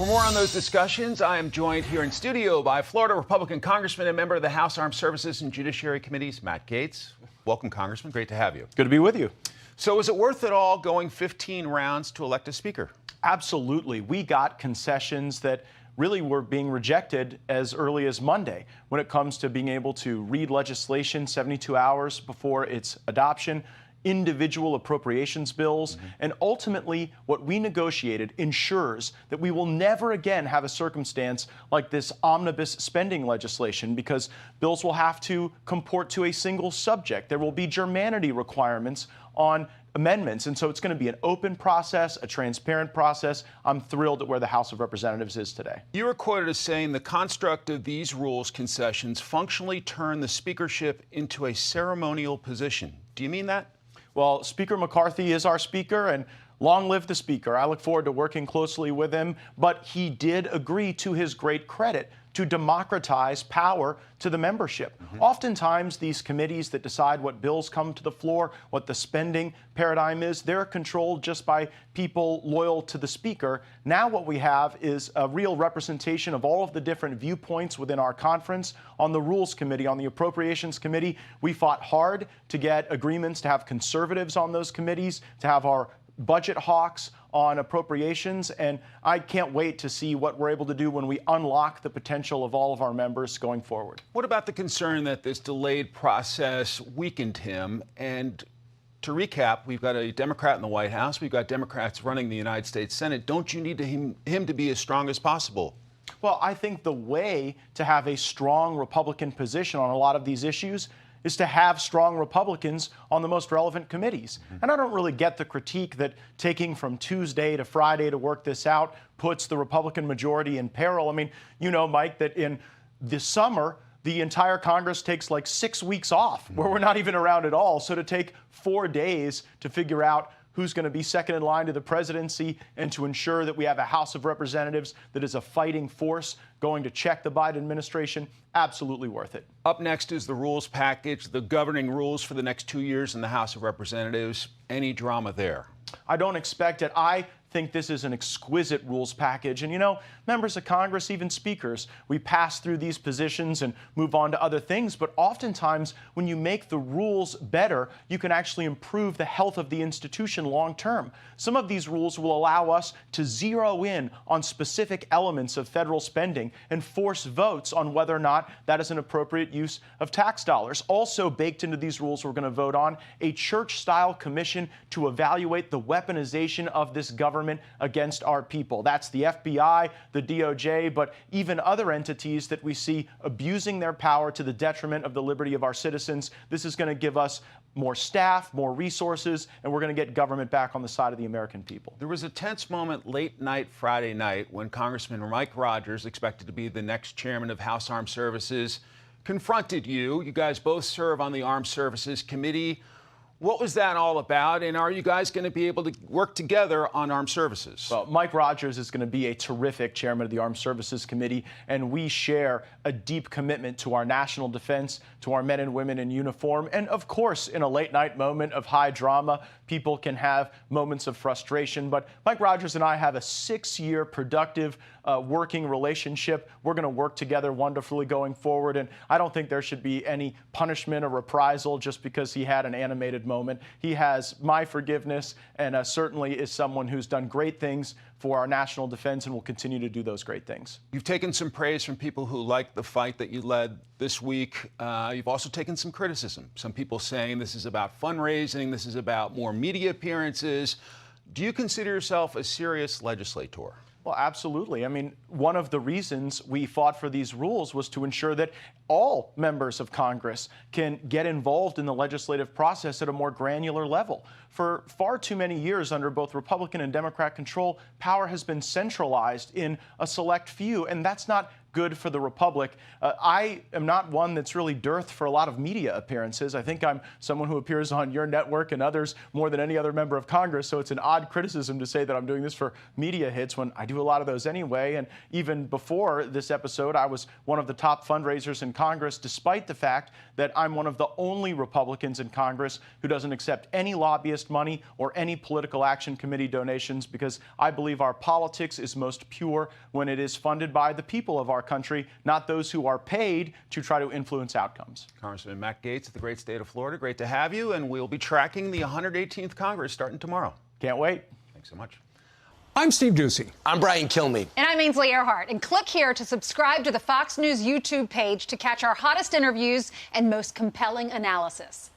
For more on those discussions, I am joined here in studio by Florida Republican Congressman and member of the House Armed Services and Judiciary Committees, Matt Gaetz. Welcome, Congressman. Great to have you. Good to be with you. So is it worth it all going 15 rounds to elect a speaker? Absolutely. We got concessions that really were being rejected as early as Monday when it comes to being able to read legislation 72 hours before its adoption, individual appropriations bills, and ultimately what we negotiated ensures that we will never again have a circumstance like this omnibus spending legislation, because bills will have to comport to a single subject. There will be germanity requirements on amendments, and so it's going to be an open process, a transparent process. I'm thrilled at where the House of Representatives is today. You were quoted as saying the construct of these rules concessions functionally turn the speakership into a ceremonial position. Do you mean that? Well, Speaker McCarthy is our speaker, and long live the speaker. I look forward to working closely with him, but he did agree, to his great credit, to democratize power to the membership. Oftentimes, these committees that decide what bills come to the floor, what the spending paradigm is, they're controlled just by people loyal to the speaker. Now what we have is a real representation of all of the different viewpoints within our conference. On the Rules Committee, on the Appropriations Committee, we fought hard to get agreements to have conservatives on those committees, to have our budget hawks on appropriations, and I can't wait to see what we're able to do when we unlock the potential of all of our members going forward. What about the concern that this delayed process weakened him? And to recap, we've got a Democrat in the White House, we've got Democrats running the United States Senate. Don't you need him to be as strong as possible? Well, I think the way to have a strong Republican position on a lot of these issues is to have strong Republicans on the most relevant committees. And I don't really get the critique that taking from Tuesday to Friday to work this out puts the Republican majority in peril. I mean, you know, Mike, that in the summer, the entire Congress takes like 6 weeks off, where we're not even around at all. So to take 4 days to figure out who's going to be second in line to the presidency and to ensure that we have a House of Representatives that is a fighting force going to check the Biden administration, absolutely worth it. Up next is the rules package, the governing rules for the next 2 years in the House of Representatives. Any drama there? I don't expect it. I think this is an exquisite rules package. And, you know, members of Congress, even speakers, we pass through these positions and move on to other things. But oftentimes, when you make the rules better, you can actually improve the health of the institution long term. Some of these rules will allow us to zero in on specific elements of federal spending and force votes on whether or not that is an appropriate use of tax dollars. Also baked into these rules we're going to vote on a church-style commission to evaluate the weaponization of this government against our people. That's the FBI, the DOJ, but even other entities that we see abusing their power to the detriment of the liberty of our citizens. This is going to give us more staff, more resources, and we're going to get government back on the side of the American people. There was a tense moment late night Friday night when Congressman Mike Rogers, expected to be the next chairman of House Armed Services, confronted you. You guys both serve on the Armed Services Committee. What was that all about, and are you guys going to be able to work together on armed services? Well, Mike Rogers is going to be a terrific chairman of the Armed Services Committee, and we share a deep commitment to our national defense, to our men and women in uniform. And of course, in a late night moment of high drama, people can have moments of frustration. But Mike Rogers and I have a 6-year productive working relationship. We're going to work together wonderfully going forward, and I don't think there should be any punishment or reprisal just because he had an animated moment. He has my forgiveness, and certainly is someone who's done great things for our national defense and will continue to do those great things. You've taken some praise from people who liked the fight that you led this week. You've also taken some criticism. Some people saying this is about fundraising, this is about more media appearances. Do you consider yourself a serious legislator? Well, absolutely. I mean, one of the reasons we fought for these rules was to ensure that all members of Congress can get involved in the legislative process at a more granular level. For far too many years, under both Republican and Democrat control, power has been centralized in a select few, and that's not good for the republic. I am not one that's really dearth for a lot of media appearances. I think I'm someone who appears on your network and others more than any other member of Congress, so it's an odd criticism to say that I'm doing this for media hits when I do a lot of those anyway. And even before this episode, I was one of the top fundraisers in Congress, despite the fact that I'm one of the only Republicans in Congress who doesn't accept any lobbyist money or any political action committee donations, because I believe our politics is most pure when it is funded by the people of our country, not those who are paid to try to influence outcomes. Congressman Matt Gaetz of the great state of Florida, great to have you, and we'll be tracking the 118th Congress starting tomorrow. Can't wait. Thanks so much. I'm Steve Ducey. I'm Brian Kilmeade. And I'm Ainsley Earhart. And click here to subscribe to the Fox News YouTube page to catch our hottest interviews and most compelling analysis.